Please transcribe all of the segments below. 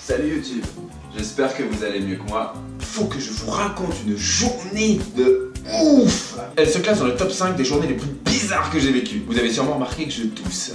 Salut YouTube, j'espère que vous allez mieux que moi. Faut que je vous raconte une journée de ouf. Elle se classe dans le top 5 des journées les plus bizarres que j'ai vécues. Vous avez sûrement remarqué que je tousse.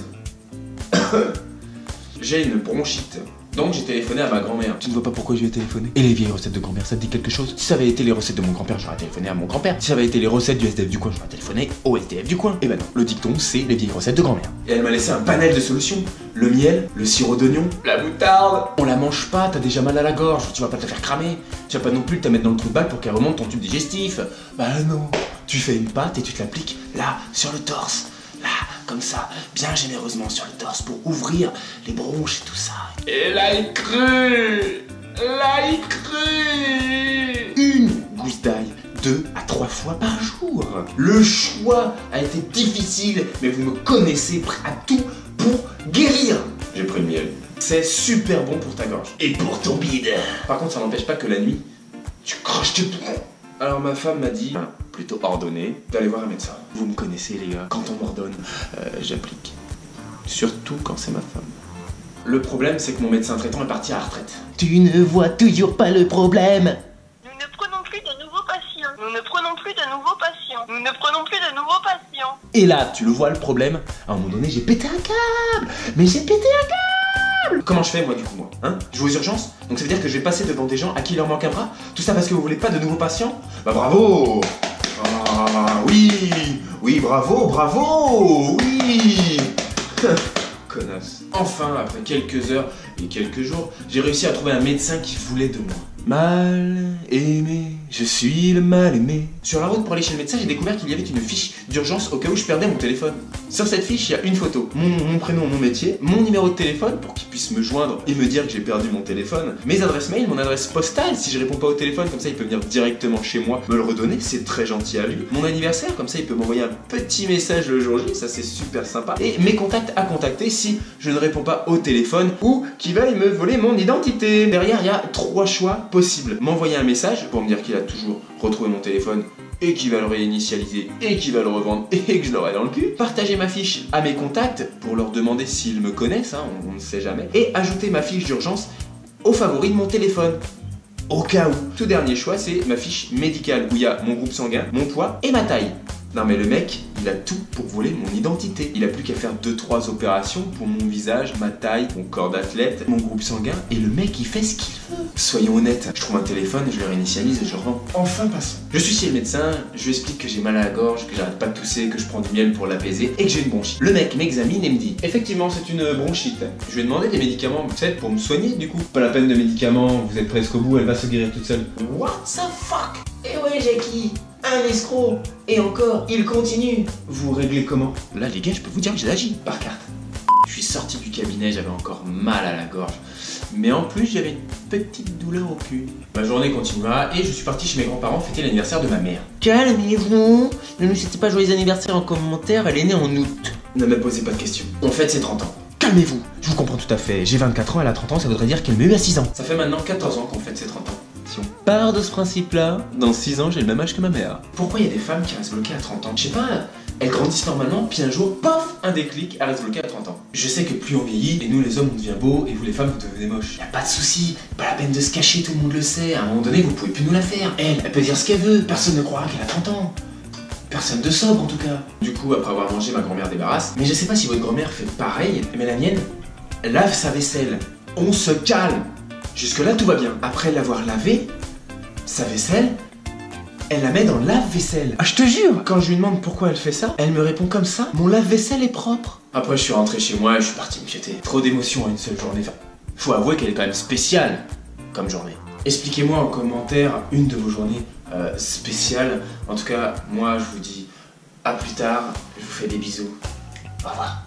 J'ai une bronchite. Donc j'ai téléphoné à ma grand-mère. Tu ne vois pas pourquoi je lui ai téléphoné? Et les vieilles recettes de grand-mère, ça te dit quelque chose? Si ça avait été les recettes de mon grand-père, j'aurais téléphoné à mon grand-père. Si ça avait été les recettes du SDF du coin, j'aurais téléphoné au SDF du coin. Et ben non, le dicton, c'est les vieilles recettes de grand-mère. Et elle m'a laissé un panel de solutions. Le miel, le sirop d'oignon, la moutarde. On la mange pas, t'as déjà mal à la gorge, tu vas pas te la faire cramer. Tu vas pas non plus te la mettre dans le trou de balle pour qu'elle remonte ton tube digestif. Bah non. Tu fais une pâte et tu te l'appliques là, sur le torse. Là, comme ça, bien généreusement sur le torse pour ouvrir les bronches et tout ça. Et là, il crue. Là, il crue. Une gousse d'ail, 2 à 3 fois par jour. Le choix a été difficile, mais vous me connaissez, prêt à tout pour guérir. J'ai pris le miel. C'est super bon pour ta gorge. Et pour ton bide. Par contre, ça n'empêche pas que la nuit, tu croches tout. Alors ma femme m'a dit, plutôt ordonné, d'aller voir un médecin. Vous me connaissez les gars, quand on m'ordonne, j'applique. Surtout quand c'est ma femme. Le problème, c'est que mon médecin traitant est parti à la retraite. Tu ne vois toujours pas le problème. Nous ne prenons plus de nouveaux patients. Nous ne prenons plus de nouveaux patients. Nous ne prenons plus de nouveaux patients. Et là, tu le vois le problème, à un moment donné, j'ai pété un câble. Mais j'ai pété un câble. Comment je fais moi du coup moi hein? Je vais aux urgences, donc ça veut dire que je vais passer devant des gens à qui il leur manque un bras. Tout ça parce que vous voulez pas de nouveaux patients? Bah bravo. Ah oui. Oui bravo, bravo. Oui. Connasse. Enfin, après quelques heures et quelques jours, j'ai réussi à trouver un médecin qui voulait de moi. Mal aimé, je suis le mal aimé. Sur la route pour aller chez le médecin, j'ai découvert qu'il y avait une fiche d'urgence au cas où je perdais mon téléphone. Sur cette fiche, il y a une photo, mon prénom, mon métier, mon numéro de téléphone pour qu'il puisse me joindre et me dire que j'ai perdu mon téléphone, mes adresses mail, mon adresse postale si je réponds pas au téléphone, comme ça il peut venir directement chez moi me le redonner, c'est très gentil à lui. Mon anniversaire, comme ça il peut m'envoyer un petit message le jour J, ça c'est super sympa. Et mes contacts à contacter si je ne réponds pas au téléphone ou qu'il veuille me voler mon identité. Derrière, il y a 3 choix possibles. M'envoyer un message pour me dire qu'il a toujours retrouvé mon téléphone et qu'il va le réinitialiser et qu'il va le revendre et que je l'aurai dans le cul. Partager ma fiche à mes contacts pour leur demander s'ils me connaissent, hein, on ne sait jamais. Et ajouter ma fiche d'urgence aux favoris de mon téléphone. Au cas où. Tout dernier choix, c'est ma fiche médicale où il y a mon groupe sanguin, mon poids et ma taille. Non mais le mec, il a tout pour voler mon identité. Il a plus qu'à faire 2-3 opérations pour mon visage, ma taille, mon corps d'athlète, mon groupe sanguin, et le mec il fait ce qu'il veut. Soyons honnêtes, je trouve un téléphone, je le réinitialise et je revends. Enfin passons. Je suis chez le médecin, je lui explique que j'ai mal à la gorge, que j'arrête pas de tousser, que je prends du miel pour l'apaiser et que j'ai une bronchite. Le mec m'examine et me dit, effectivement c'est une bronchite. Je lui ai demandé des médicaments, vous savez, pour me soigner du coup. Pas la peine de médicaments, vous êtes presque au bout, elle va se guérir toute seule. What the fuck? Eh ouais Jackie, un escroc. Et encore, il continue. Vous réglez comment? Là les gars, je peux vous dire que j'ai agi par carte. Je suis sorti du cabinet, j'avais encore mal à la gorge. Mais en plus, j'avais une petite douleur au cul. Ma journée continua et je suis parti chez mes grands-parents fêter l'anniversaire de ma mère. Calmez-vous. Ne nous citez pas joyeux anniversaire en commentaire, elle est née en août. Ne me posez pas de questions. On fête ses 30 ans. Calmez-vous. Je vous comprends tout à fait. J'ai 24 ans, elle a 30 ans, ça voudrait dire qu'elle m'a eu à 6 ans. Ça fait maintenant 14 ans qu'on fête ses 30 ans. Si on part de ce principe-là, dans 6 ans, j'ai le même âge que ma mère. Pourquoi il y a des femmes qui restent bloquées à 30 ans? Je sais pas, elles grandissent normalement, puis un jour, pof, un déclic, elles restent bloquées à 30 ans. Je sais que plus on vieillit, et nous les hommes on devient beaux, et vous les femmes vous devenez moches. Y a pas de souci, pas la peine de se cacher, tout le monde le sait. À un moment donné, vous pouvez plus nous la faire. Elle peut dire ce qu'elle veut, personne ne croira qu'elle a 30 ans. Personne de sobre en tout cas. Du coup, après avoir mangé, ma grand-mère débarrasse. Mais je sais pas si votre grand-mère fait pareil, mais la mienne lave sa vaisselle. On se calme. Jusque-là, tout va bien. Après l'avoir lavé, sa vaisselle, elle la met dans le lave-vaisselle. Ah, je te jure. Quand je lui demande pourquoi elle fait ça, elle me répond comme ça, mon lave-vaisselle est propre. Après, je suis rentré chez moi et je suis parti me jeter. Trop d'émotions à une seule journée. Enfin, faut avouer qu'elle est quand même spéciale comme journée. Expliquez-moi en commentaire une de vos journées spéciales. En tout cas, moi, je vous dis à plus tard. Je vous fais des bisous. Au revoir.